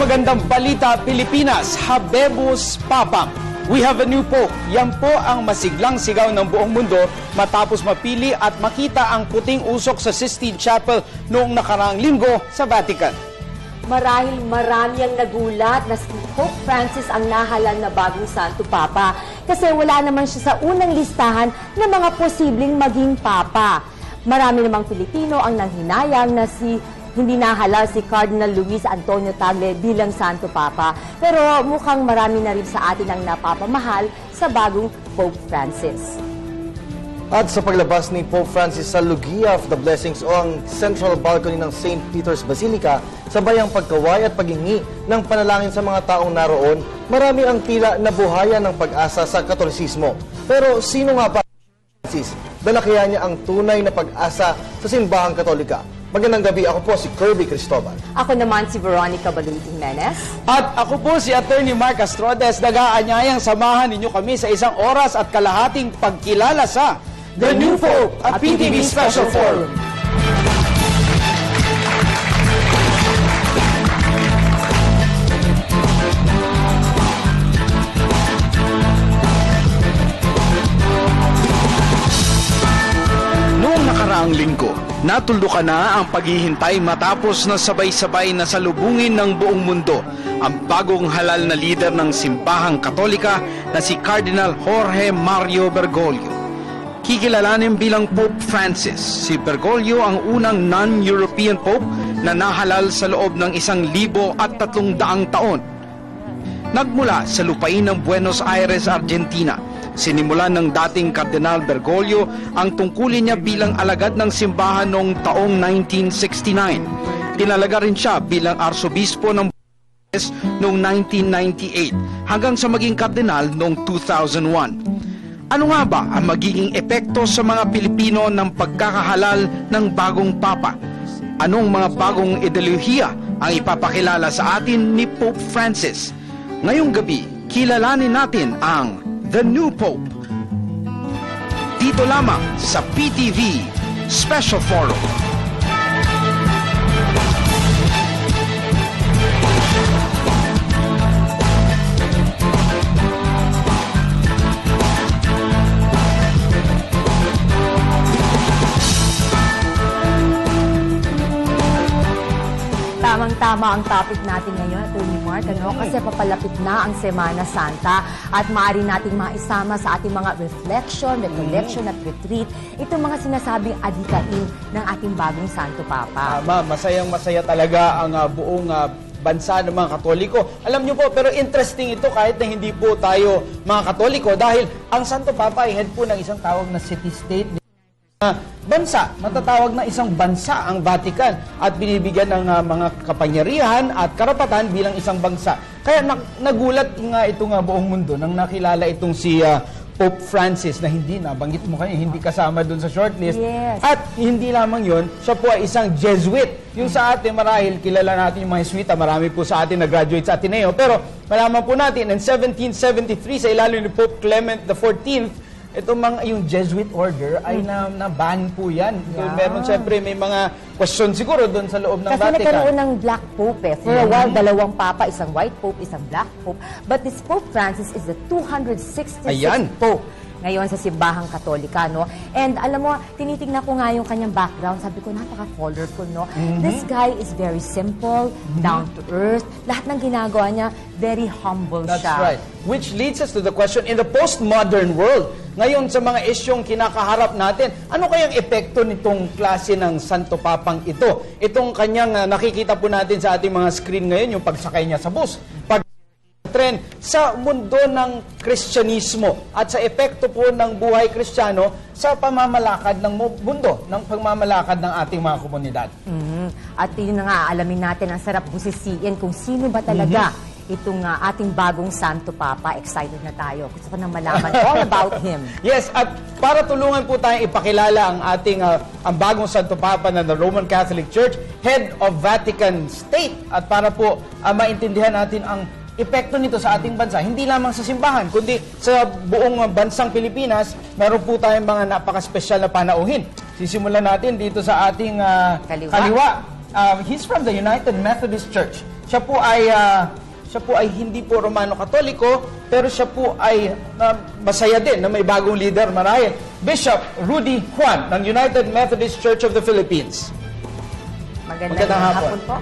magandang balita, Pilipinas, Habemus Papam. We have a new Pope. Yan po ang masiglang sigaw ng buong mundo matapos mapili at makita ang puting usok sa Sistine Chapel noong nakaraang linggo sa Vatican. Marahil marami ang nagulat na si Pope Francis ang nahalal na bagong Santo Papa kasi wala naman siya sa unang listahan ng mga posibleng maging Papa. Marami namang Pilipino ang nanghinayang na hindi nahalal si Cardinal Luis Antonio Tagle bilang Santo Papa. Pero mukhang marami na rin sa atin ang napapamahal sa bagong Pope Francis. At sa paglabas ni Pope Francis sa Lugia of the Blessings o ang central balcony ng St. Peter's Basilica, sabay ang pagkaway at paghingi ng panalangin sa mga taong naroon, marami ang tila nabuhayan ng pag-asa sa Katolisismo. Pero sino nga ba Francis? Dala kaya niya ang tunay na pag-asa sa simbahang Katolika? Magandang gabi, ako po si Kirby Cristobal. Ako naman si Veronica Baluit Jimenez. At ako po si Attorney Mark Astrodes. Nag-aanyayang samahan ninyo kami sa isang oras at kalahating pagkilala sa The New Pope, a PTV Special Forum. Noong nakaraang linggo, natuldukan na ang paghihintay matapos na sabay-sabay na salubungin ng buong mundo ang bagong halal na lider ng simbahang Katolika na si Cardinal Jorge Mario Bergoglio. Kikilalanin bilang Pope Francis, si Bergoglio ang unang non-European Pope na nahalal sa loob ng 1,300 taon. Nagmula sa lupain ng Buenos Aires, Argentina, sinimulan ng dating Cardinal Bergoglio ang tungkulin niya bilang alagad ng simbahan noong taong 1969. Tinalaga rin siya bilang arsobispo ng Buenos noong 1998 hanggang sa maging kardinal noong 2001. Ano nga ba ang magiging epekto sa mga Pilipino ng pagkakahalal ng bagong Papa? Anong mga bagong ideolohiya ang ipapakilala sa atin ni Pope Francis? Ngayong gabi, kilalanin natin ang The New Pope. Dito lamang sa PTV Special Forum. Tamang-tama ang topic natin ngayon, Attorney Mark, kasi papalapit na ang Semana Santa at maaari nating maisama sa ating mga reflection, recollection at retreat itong mga sinasabing adikain ng ating bagong Santo Papa. Tama, masayang-masaya talaga ang buong bansa ng mga Katoliko. Alam niyo po, pero interesting ito kahit na hindi po tayo mga Katoliko dahil ang Santo Papa ay head po ng isang tawag na city-state bansa. Matatawag na isang bansa ang Vatican at binibigyan ng mga kapangyarihan at karapatan bilang isang bansa. Kaya nagulat nga itong buong mundo nang nakilala itong si Pope Francis na hindi nabanggit mo kayo, hindi kasama dun sa shortlist. Yes. At hindi lamang yon, siya po ay isang Jesuit. Yung sa atin, marahil kilala natin yung mga Jesuita, marami po sa atin na graduate sa Ateneo. Pero malaman po natin, in 1773, sa ilalim ni Pope Clement XIV, yung Jesuit order ay na-ban po yan. Yeah. Meron siyempre may mga question siguro doon sa loob ng Vatican. Kasi nagkaroon ng Black Pope For a while, dalawang Papa, isang White Pope, isang Black Pope. But this Pope Francis is the 266th Pope ngayon sa simbahang Katolika, no? And alam mo, tinitingnan ko nga yung kanyang background. Sabi ko, napaka-colorful, no? This guy is very simple, down to earth. Lahat ng ginagawa niya, very humble siya. That's right. Which leads us to the question, in the postmodern world, ngayon sa mga isyong kinakaharap natin, ano kayang epekto nitong klase ng Santo Papang ito? Itong kanyang nakikita po natin sa ating mga screen ngayon, yung pagsakay niya sa bus, trend sa mundo ng Kristyanismo at sa epekto po ng buhay Kristiyano sa pamamalakad ng mundo, ng pagmamalakad ng ating mga komunidad. At yun na nga, alamin natin, ang sarap busisiin kung sino ba talaga itong ating bagong Santo Papa. Excited na tayo. Gusto ko nang malaman all about him. Yes, at para tulungan po tayong ipakilala ang ating ang bagong Santo Papa ng the Roman Catholic Church, Head of Vatican State, at para po maintindihan natin ang epekto nito sa ating bansa, hindi lamang sa simbahan, kundi sa buong bansang Pilipinas, meron po tayong mga napaka-special na panauhin. Sisimulan natin dito sa ating kaliwa. He's from the United Methodist Church. siya po ay hindi po Romano Katoliko, pero siya po ay masaya din na may bagong leader marahil, Bishop Rudy Juan ng United Methodist Church of the Philippines. Magandang hapon po.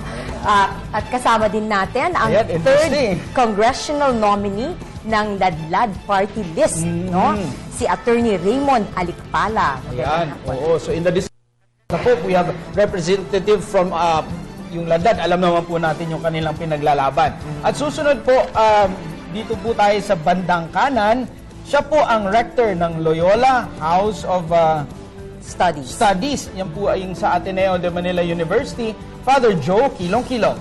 At kasama din natin ang Ayan, interesting. third congressional nominee ng Ladlad Party List, no? Si Attorney Raymond Alikpala. Ayan, oo. So in the discussion po, we have representative from yung Ladlad. Alam naman po natin yung kanilang pinaglalaban. At susunod po, dito po tayo sa bandang kanan, siya po ang rector ng Loyola House of Studies. Yan po ay yung sa Ateneo de Manila University, Father Joe Kilong-Kilong.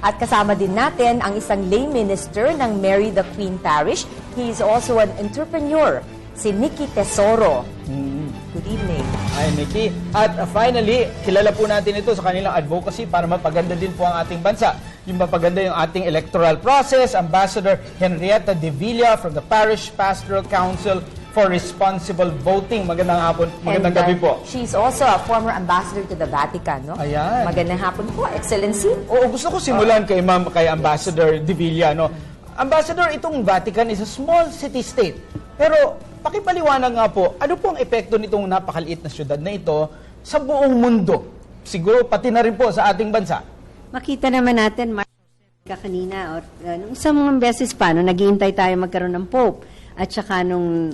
At kasama din natin ang isang lay minister ng Mary the Queen Parish. He is also an entrepreneur, si Nicky Tesoro. Good evening. Hi, Nicky. At finally, kilala po natin ito sa kanilang advocacy para mapaganda din po ang ating bansa. Yung mapaganda yung ating electoral process, Ambassador Henrietta De Villa from the Parish Pastoral Council for Responsible Voting. Magandang hapon, magandang gabi po. She's also a former ambassador to the Vatican, no? Ayan. Magandang hapon po, Excellency. Oo, gusto ko simulan kay Ambassador De Villa, no? Ambassador, itong Vatican is a small city-state. Pero pakipaliwanag nga po, ano po ang epekto nitong napakaliit na syudad na ito sa buong mundo? Siguro pati na rin po sa ating bansa. Makita naman natin, kanina, nung isang mga beses pa, nung naghihintay tayo magkaroon ng Pope, at saka nung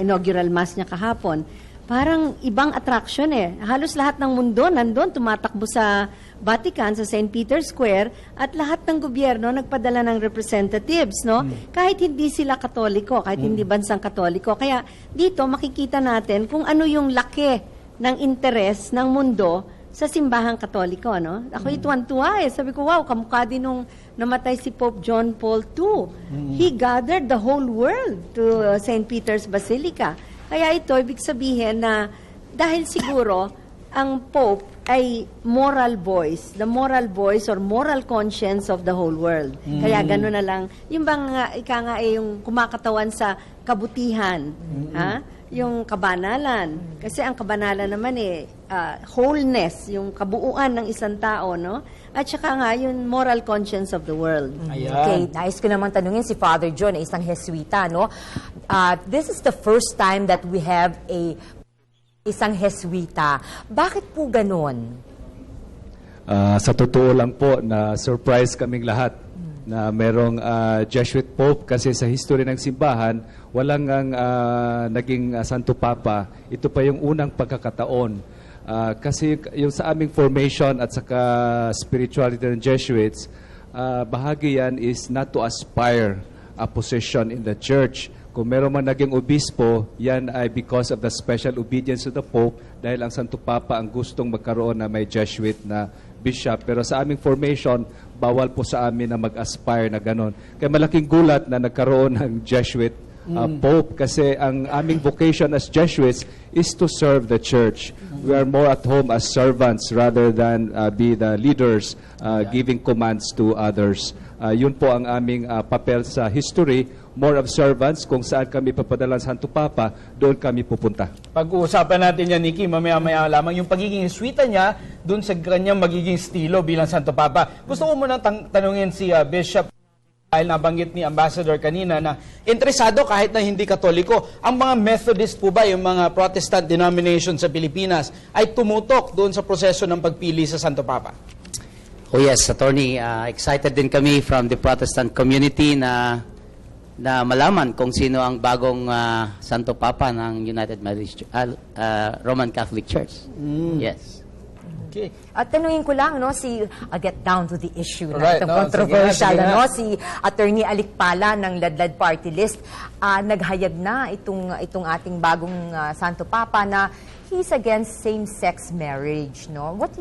inaugural mass niya kahapon, parang ibang attraction eh. Halos lahat ng mundo nandun, tumatakbo sa Vatican, sa St. Peter's Square, at lahat ng gobyerno nagpadala ng representatives, no? Kahit hindi sila Katoliko, kahit hindi bansang Katoliko. Kaya dito makikita natin kung ano yung laki ng interes ng mundo sa simbahang Katoliko, no? Ako ituwan-tuwa eh. Sabi ko, wow, kamukha din nung namatay si Pope John Paul II. He gathered the whole world to St. Peter's Basilica. Kaya ito, ibig sabihin na dahil siguro ang Pope ay moral voice, the moral voice or moral conscience of the whole world. Kaya gano'n na lang. Yung bang, ika nga eh, yung kumakatawan sa kabutihan, ha? Yung kabanalan. Kasi ang kabanalan naman wholeness, yung kabuuan ng isang tao, no? At saka nga, yung moral conscience of the world. Ayan. Okay, nais ko naman tanungin si Father John, isang Jesuita, no? This is the first time that we have isang Jesuita. Bakit po ganon? Sa totoo lang po, na surprise kaming lahat na merong Jesuit Pope kasi sa history ng simbahan, walang naging Santo Papa. Ito pa yung unang pagkakataon. Kasi yung sa aming formation at saka spirituality ng Jesuits, bahagi yan is not to aspire a position in the church. Kung meron man naging obispo, yan ay because of the special obedience to the Pope dahil ang Santo Papa ang gustong magkaroon na may Jesuit na bishop. Pero sa aming formation, bawal po sa amin na mag-aspire na ganon. Kaya malaking gulat na nagkaroon ng Jesuit Pope kasi ang aming vocation as Jesuits is to serve the church. We are more at home as servants rather than be the leaders giving commands to others. Yun po ang aming papel sa history, more of servants. Kung saan kami papadala ng Santo Papa, doon kami pupunta. Pag-uusapan natin yan, Nicky, mamaya-maya lamang yung pagiging sweeta niya doon sa kanyang magiging estilo bilang Santo Papa. Gusto ko muna tanungin si Bishop, dahil nabanggit ni Ambassador kanina na interesado kahit na hindi Katoliko. Ang mga Methodist po ba, yung mga Protestant denomination sa Pilipinas, ay tumutok doon sa proseso ng pagpili sa Santo Papa? Oh yes, Attorney, excited din kami from the Protestant community na malaman kung sino ang bagong Santo Papa ng United Methodist Roman Catholic Church. Yes. Okay. At tanungin ko lang, no, I'll get down to the issue na Alright, itong no, controversial, sige na. no, si Attorney Alikpala ng Ladlad Party List, naghayag na itong ating bagong Santo Papa na he's against same-sex marriage, no? What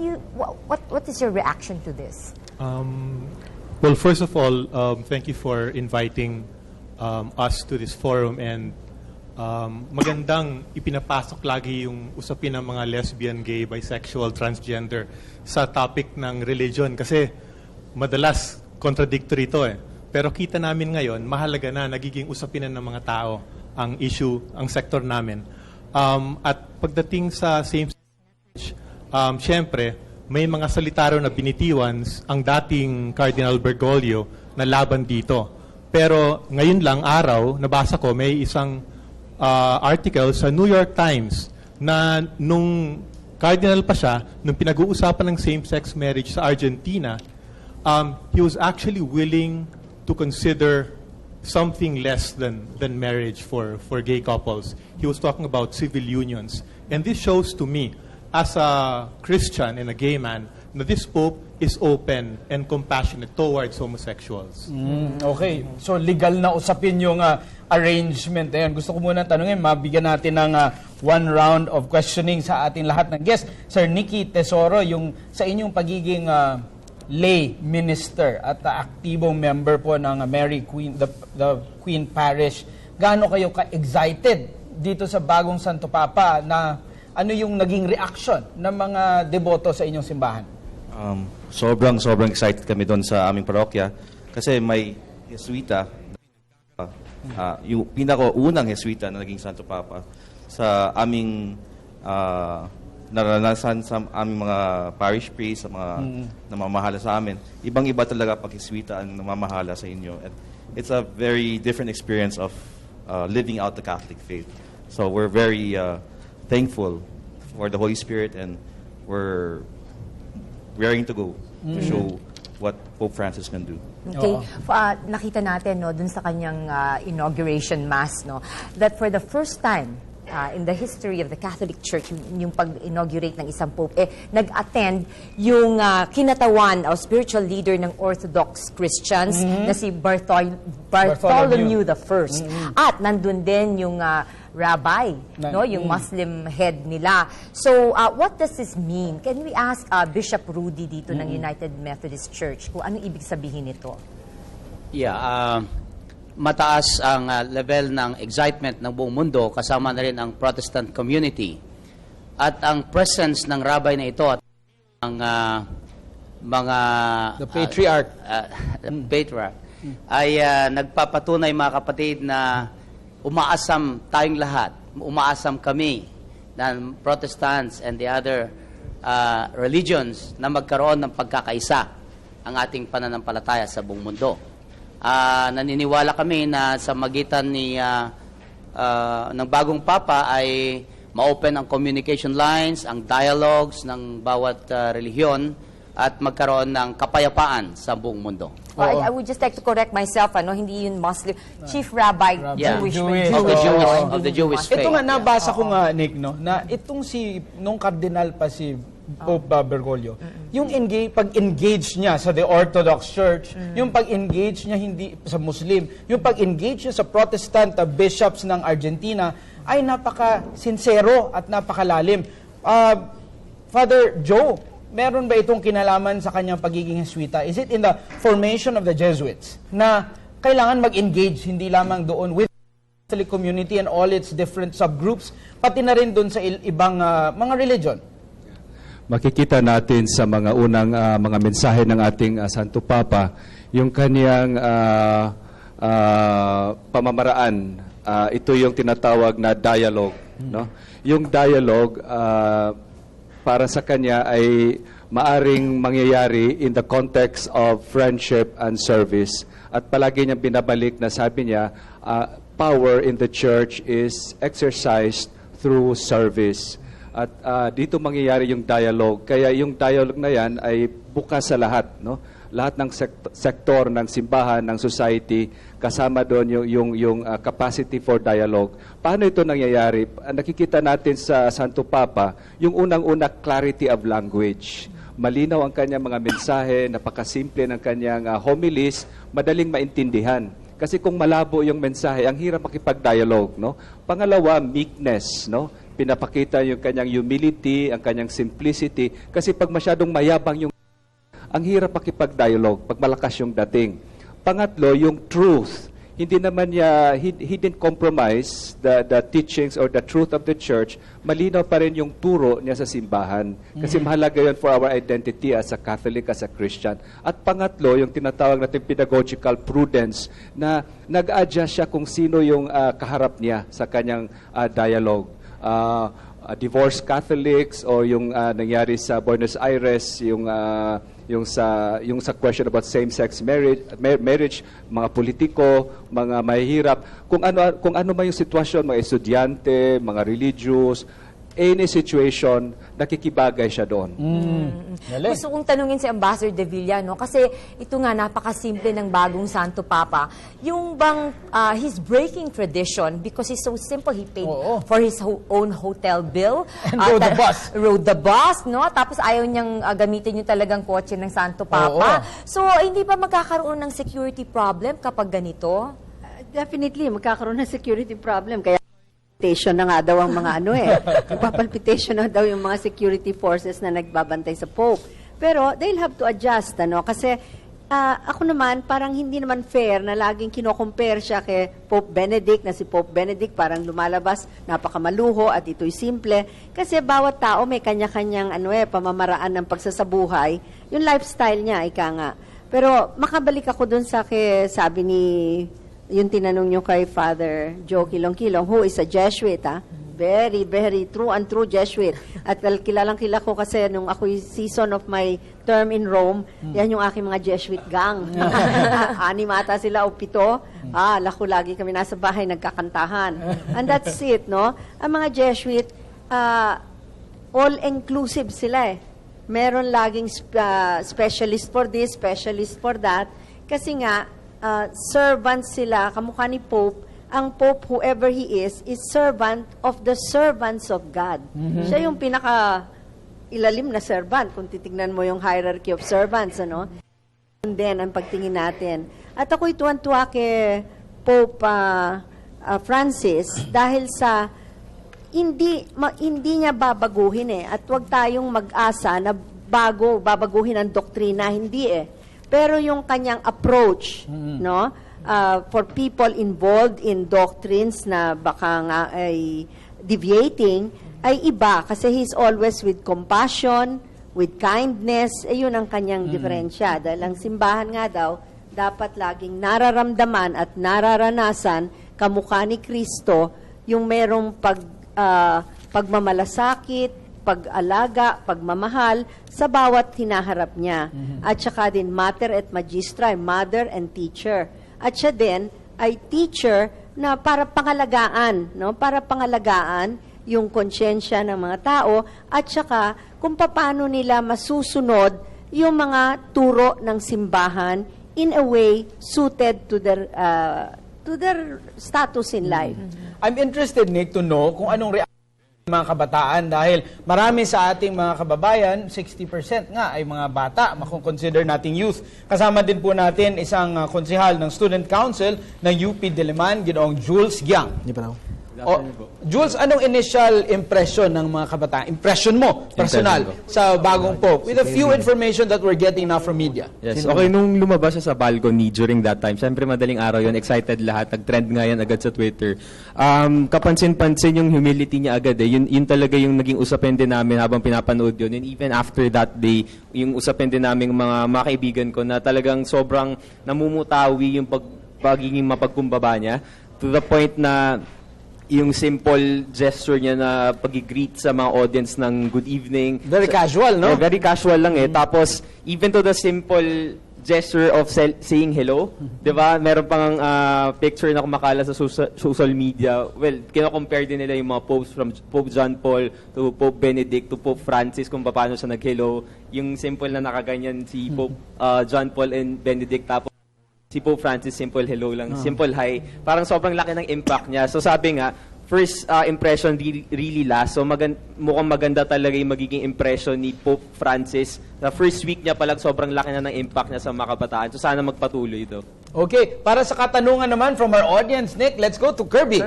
is your reaction to this? Well, first of all, thank you for inviting us to this forum, and magandang ipinapasok lagi yung usapin ng mga lesbian, gay, bisexual, transgender sa topic ng religion kasi madalas contradictory ito eh. Pero kita namin ngayon, mahalaga na nagiging usapin na ng mga tao ang issue, ang sector namin. At pagdating sa same-sex marriage, syempre, may mga salita raw na binitiwan ang dating Cardinal Bergoglio na laban dito. Pero ngayon lang araw, nabasa ko, may isang article sa New York Times na nung cardinal pa siya, nung pinag-uusapan ng same-sex marriage sa Argentina, he was actually willing to consider something less than marriage for gay couples. He was talking about civil unions. And this shows to me, as a Christian and a gay man, na this Pope is open and compassionate towards homosexuals. Okay. So, legal na usapin yung arrangement. Ayan, gusto ko muna tanungin, mabigyan natin ng one round of questioning sa ating lahat ng guests. Sir Nicky Tesoro, yung sa inyong pagiging lay minister at aktibong member po ng Mary Queen, the Queen Parish, gaano kayo ka-excited dito sa bagong Santo Papa na ano yung naging reaction ng mga deboto sa inyong simbahan? Sobrang excited kami doon sa aming parokya kasi may Jesuita, yung pinakaunang Jesuita na naging Santo Papa sa aming naranasan sa aming mga parish priests, sa mga namamahala sa amin. Ibang-iba talaga pag Jesuita ang namamahala sa inyo. And it's a very different experience of living out the Catholic faith. So we're very thankful for the Holy Spirit, and we're raring to go to show what Pope Francis can do. Okay. Nakita natin no dun sa kanyang inauguration mass no that for the first time in the history of the Catholic Church, yung pag-inaugurate ng isang pope, nag-attend yung kinatawan o spiritual leader ng Orthodox Christians na si Bartholomew the First. At nandun din yung rabbi, no, yung Muslim head nila. So, what does this mean? Can we ask Bishop Rudy dito ng United Methodist Church kung anong ibig sabihin nito? Yeah, mataas ang level ng excitement ng buong mundo, kasama na rin ang Protestant community. At ang presence ng rabbi na ito at ang mga The Patriarch. Patriarch ay nagpapatunay, mga kapatid, na umaasam tayong lahat, umaasam kami ng Protestants and the other religions na magkaroon ng pagkakaisa ang ating pananampalataya sa buong mundo. Naniniwala kami na sa magitan ng bagong Papa ay ma-open ang communication lines, ang dialogues ng bawat relihiyon at magkaroon ng kapayapaan sa buong mundo. I would just like to correct myself, hindi yun Muslim. Chief Rabbi, Yeah. Jewish. Of the Jewish faith. Ito nga, nabasa ko nga, Nick, no, na itong nung kardinal pa si Pope Bergoglio, yung pag-engage niya sa the Orthodox Church, yung pag-engage niya hindi sa Muslim, yung pag-engage niya sa Protestant bishops ng Argentina ay napaka-sincero at napakalalim. Father Joe, meron ba itong kinalaman sa kanyang pagiging Jesuita? Is it in the formation of the Jesuits na kailangan mag-engage hindi lamang doon with the Catholic community and all its different subgroups, pati na rin doon sa ibang mga religion? Makikita natin sa mga unang mga mensahe ng ating Santo Papa yung kaniyang pamamaraan. Ito yung tinatawag na dialogue, no? Yung dialogue para sa kanya ay maaring mangyayari in the context of friendship and service. At palagi niyang binabalik na sabi niya, power in the church is exercised through service. At dito mangyayari yung dialogue. Kaya yung dialogue na yan ay bukas sa lahat, no? Lahat ng sektor ng simbahan, ng society, kasama doon yung capacity for dialogue. Paano ito nangyayari? Nakikita natin sa Santo Papa, yung unang-una, clarity of language. Malinaw ang kanyang mga mensahe, napakasimple ng kanyang homilies, madaling maintindihan. Kasi kung malabo yung mensahe, ang hirap makipag-dialogue, no? Pangalawa, meekness, no? Pinapakita yung kanyang humility, ang kanyang simplicity. Kasi pag masyadong mayabang yung ang hirap makipag-dialogue pag malakas yung dating. Pangatlo, yung truth. Hindi naman niya, he didn't compromise the teachings or the truth of the church. Malinaw pa rin yung turo niya sa simbahan. Kasi mahalaga yun for our identity as a Catholic, as a Christian. At pangatlo, yung tinatawag natin pedagogical prudence na nag-adjust siya kung sino yung kaharap niya sa kanyang dialogue. divorced Catholics o yung nangyari sa Buenos Aires, yung sa question about same-sex marriage, mga politiko, mga mahihirap, kung ano man yung sitwasyon, mga estudyante, mga religious, any situation, nakikibagay siya doon. Gusto kong tanungin si Ambassador De Villa, no? Kasi ito nga, napakasimple ng bagong Santo Papa. Yung bang, he's breaking tradition because he's so simple. He paid for his own hotel bill. And rode the bus. Rode the bus, no? Tapos ayaw niyang gamitin yung talagang kotse ng Santo Papa. So, hindi ba magkakaroon ng security problem kapag ganito? Definitely, magkakaroon ng security problem. Kaya palpitation na nga daw ang mga nagpapalpitation na daw yung mga security forces na nagbabantay sa Pope. Pero they'll have to adjust, kasi ako naman, parang hindi naman fair na laging kino-compare siya kay Pope Benedict, na si Pope Benedict parang lumalabas, napakamaluho at ito'y simple. Kasi bawat tao may kanya-kanyang pamamaraan ng pagsasabuhay. Yung lifestyle niya, ika nga. Pero makabalik ako dun sa sabi ni yung tinanong nyo kay Father Joe Kilong-Kilong, who is a Jesuit, very, very true and true Jesuit. At kilalang-kila ko kasi nung ako'y season of my term in Rome, yan yung aking mga Jesuit gang. 6 ata sila o 7. Lako lagi kami nasa bahay nagkakantahan. And that's it, no? Ang mga Jesuit, all-inclusive sila Meron laging specialist for this, specialist for that. Kasi nga, servants sila, kamukha ni Pope. Ang Pope, whoever he is servant of the servants of God. Siya yung pinaka ilalim na servant, kung titignan mo yung hierarchy of servants, And then, ang pagtingin natin. At ako'y tuwan-tuwa kay Pope Francis dahil sa hindi niya babaguhin at wag tayong mag-asa na babaguhin ang doktrina, hindi Pero yung kanyang approach, for people involved in doctrines na baka nga ay deviating, ay iba. Kasi he's always with compassion, with kindness. Yun ang kanyang diferensya. Dahil ang simbahan nga daw, dapat laging nararamdaman at nararanasan kamukha ni Kristo yung merong pagmamalasakit, pag-alaga, pagmamahal sa bawat hinaharap niya. At saka din mater et magistra, mother and teacher. At siya din ay teacher na para pangalagaan, para pangalagaan yung konsyensya ng mga tao at saka kung paano nila masusunod yung mga turo ng simbahan in a way suited to their status in life. I'm interested, Nick, to know kung anong reaction ng mga kabataan dahil marami sa ating mga kababayan, 60% nga ay mga bata, makukonsider nating youth. Kasama din po natin isang konsehal ng Student Council ng UP Diliman, Ginoong Jules Giang. Hindi pa Jules, anong initial impression ng mga kabataan? Impression mo, personal, sa bagong Pope? With a few information that we're getting now from media. Yes, okay, nung lumabas siya sa balcony during that time, syempre madaling araw yun, excited lahat, nag-trend nga yan agad sa Twitter. Kapansin-pansin yung humility niya agad yun talaga yung naging usapin din namin habang pinapanood yun. And even after that day, yung usapin din namin mga kaibigan ko na talagang sobrang namumutawi yung pagiging mapagkumbaba niya to the point na yung simple gesture niya na pag-greet sa mga audience ng good evening. Very casual, no? Yeah, very casual lang Tapos, even to the simple gesture of saying hello, di ba? Meron pang picture na kumakala sa social media. Well, kino-compare din nila yung mga popes from Pope John Paul to Pope Benedict to Pope Francis kung paano siya nag-hello. Yung simple na nakaganyan si Pope John Paul and Benedict, tapos si Pope Francis, simple hello lang, simple hi. Parang sobrang laki ng impact niya. So sabi nga, first impression really last. So mukhang maganda talaga yung magiging impression ni Pope Francis. Sa first week niya palang sobrang laki na ng impact niya sa mga kabataan. So sana magpatuloy ito. Okay, para sa katanungan naman from our audience, Nick, let's go to Kirby.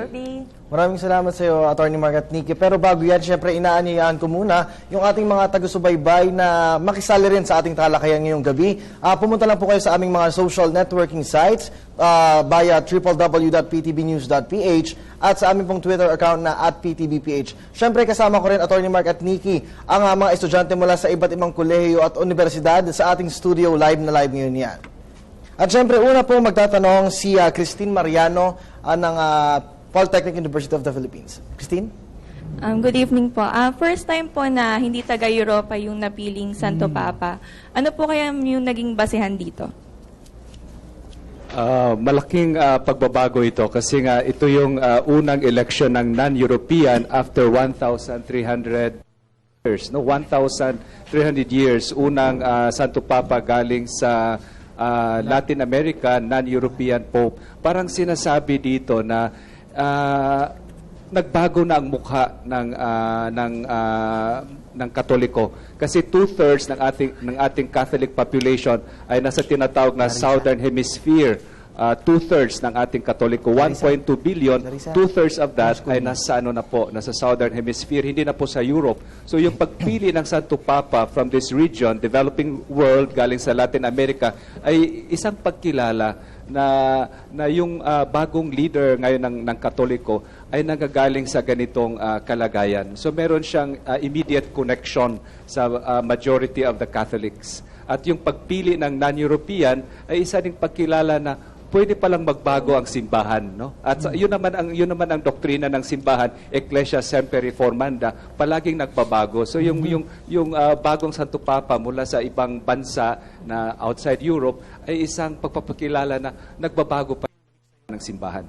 Maraming salamat sa iyo, Attorney Mark at Nikki. Pero bago yan, syempre inaanyayahan ko muna yung ating mga taga-subaybay na makisali rin sa ating talakayan ngayong gabi. Pumunta lang po kayo sa aming mga social networking sites via www.ptbnews.ph at sa aming pong Twitter account na @ptbph. Syempre kasama ko rin, Attorney Mark at Nikki, ang mga estudyante mula sa iba't ibang kolehiyo at universidad sa ating studio live ngayon yan. At syempre, una po magtatanong si Christine Mariano ng Polytechnic University of the Philippines. Christine? Good evening po. First time po na hindi taga-Europa yung napiling Santo Papa. Ano po kaya yung naging basehan dito? Malaking pagbabago ito kasi nga ito yung unang election ng non-European after 1,300 years. No, 1,300 years unang Santo Papa galing sa Latin America, non-European Pope. Parang sinasabi dito na nagbago na ang mukha ng Katoliko kasi 2/3 ng ating Catholic population ay nasa tinatawag na Southern Hemisphere. 2/3 ng ating Katoliko, 1.2 billion, 2/3 of that ay nasa nasa Southern Hemisphere, hindi na po sa Europe. So yung pagpili ng Santo Papa from this region, developing world, galing sa Latin America, ay isang pagkilala na yung bagong leader ngayon ng Katoliko ay nanggagaling sa ganitong kalagayan. So meron siyang immediate connection sa majority of the Catholics. At yung pagpili ng non-European ay isa ding pagkilala na pwede palang magbago ang simbahan, no? At yun naman ang doktrina ng simbahan, Ecclesia Semper Reformanda, palaging nagbabago. So yung bagong Santo Papa mula sa ibang bansa na outside Europe ay isang pagpapakilala na nagbabago pa ng simbahan.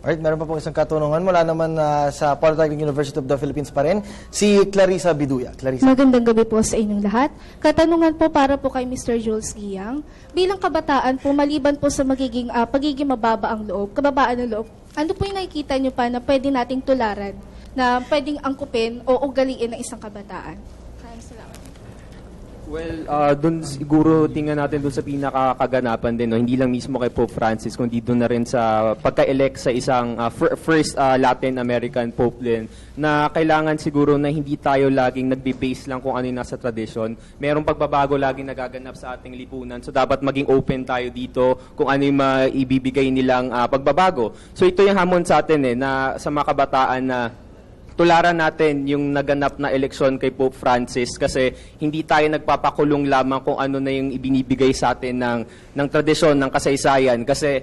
Alright, meron pa pong isang katanungan mula naman sa Polytechnic University of the Philippines pa rin, si Clarissa Biduya. Clarissa. Magandang gabi po sa inyong lahat. Katanungan po para po kay Mr. Jules Giyang. Bilang kabataan po, maliban po sa magiging pagiging mababa ang loob, kababaan ng loob, ano po yung nakikita nyo pa na pwede nating tularan, na pwedeng angkupin o ugaliin ng isang kabataan? Maraming salamat. Well, dun siguro tingnan natin dun sa pinakakaganapan din, no? Hindi lang mismo kay Pope Francis, kundi dun na rin sa pagka-elect sa isang first Latin American Pope din, na kailangan siguro na hindi tayo laging nagbe-base lang kung ano yung nasa tradisyon. Merong pagbabago laging nagaganap sa ating lipunan, so dapat maging open tayo dito kung ano yung maibibigay nilang pagbabago. So ito yung hamon sa atin na sa mga kabataan na tularan natin yung naganap na eleksyon kay Pope Francis kasi hindi tayo nagpapakulong lamang kung ano na yung ibinibigay sa atin ng tradisyon, ng kasaysayan. Kasi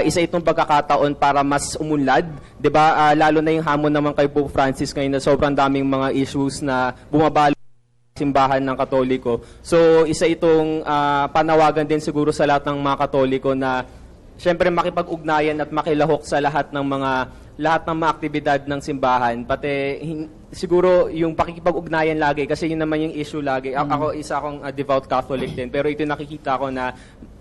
isa itong pagkakataon para mas umunlad, 'di ba? Lalo na yung hamon naman kay Pope Francis ngayon na sobrang daming mga issues na bumabalo sa simbahan ng Katoliko. So isa itong panawagan din siguro sa lahat ng mga Katoliko na siyempre makipag-ugnayan at makilahok sa lahat ng mga aktibidad ng simbahan, pati siguro yung pakikipag-ugnayan lagi kasi yun naman yung issue lagi. Ako isa akong devout Catholic din, pero ito nakikita ko na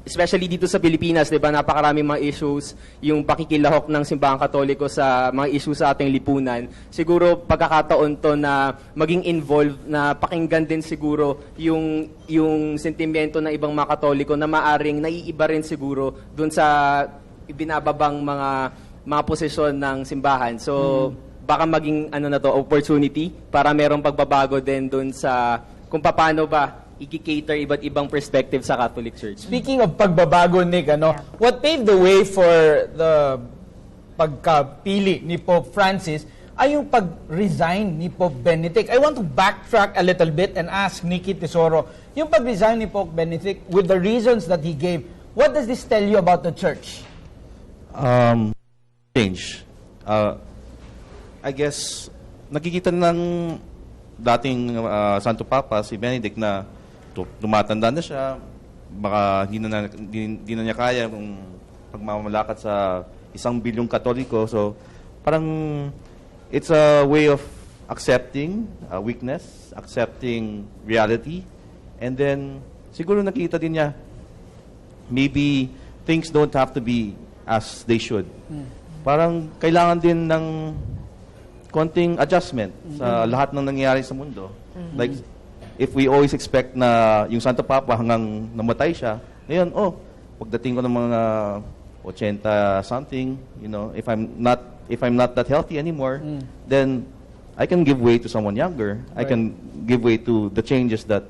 especially dito sa Pilipinas, 'di ba, napakaraming mga issues yung pakikilahok ng simbahang Katoliko sa mga issues sa ating lipunan. Siguro pagkakataon to na maging involved, na pakinggan din siguro yung sentimento ng ibang mga Katoliko na maaring naiiba rin siguro dun sa ibinababang mga posisyon ng simbahan. So, baka maging opportunity para merong pagbabago din dun sa kung paano ba i-cater iba't ibang perspective sa Catholic Church. Speaking of pagbabago, Nick, what paved the way for the pagkapili ni Pope Francis ay yung pag-resign ni Pope Benedict. I want to backtrack a little bit and ask Nikki Tesoro, yung pag-resign ni Pope Benedict with the reasons that he gave, what does this tell you about the Church? Change. I guess, nakikita ng dating Santo Papa, si Benedict, na tumatanda na siya, baka hindi na niya kaya kung pagmamalakad sa 1 bilyong Katoliko. So, parang it's a way of accepting weakness, accepting reality, and then siguro nakita din niya, maybe things don't have to be as they should. Parang kailangan din ng konting adjustment sa lahat ng nangyayari sa mundo. Like, if we always expect na yung Santo Papa hanggang namatay siya, ngayon, pagdating ko ng mga 80-something, if I'm not that healthy anymore, then I can give way to someone younger. Right. I can give way to the changes that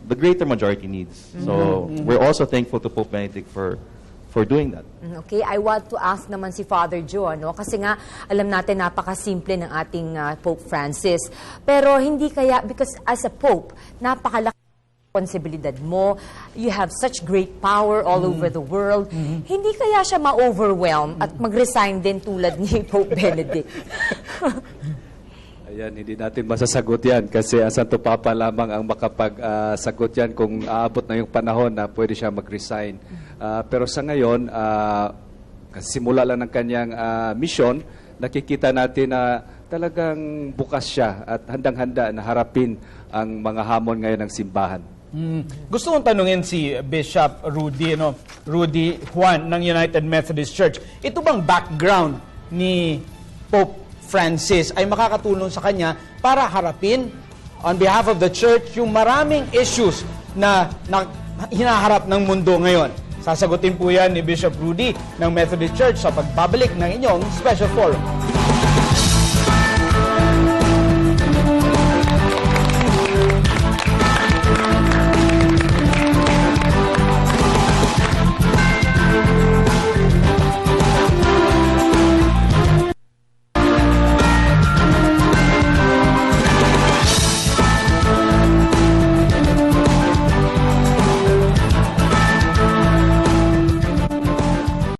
the greater majority needs. So, we're also thankful to Pope Benedict for doing that. Okay, I want to ask naman si Father Joe, kasi nga alam natin napakasimple ng ating Pope Francis. Pero hindi kaya, because as a Pope, napakalaki responsibilidad mo, you have such great power all over the world, hindi kaya siya ma-overwhelm at mag-resign din tulad ni Pope Benedict? Ayan, hindi natin masasagot yan kasi ang Santo Papa lamang ang makapag-sagot yan kung aabot na yung panahon na pwede siya mag-resign. Pero sa ngayon, simula lang ng kanyang misyon, nakikita natin na talagang bukas siya at handang-handa na harapin ang mga hamon ngayon ng simbahan. Gusto kong tanungin si Bishop Rudy, Rudy Juan ng United Methodist Church. Ito bang background ni Pope Francis ay makakatulong sa kanya para harapin on behalf of the church yung maraming issues na hinaharap ng mundo ngayon? Sasagutin po yan ni Bishop Rudy ng Methodist Church sa pagbabalik ng inyong special forum.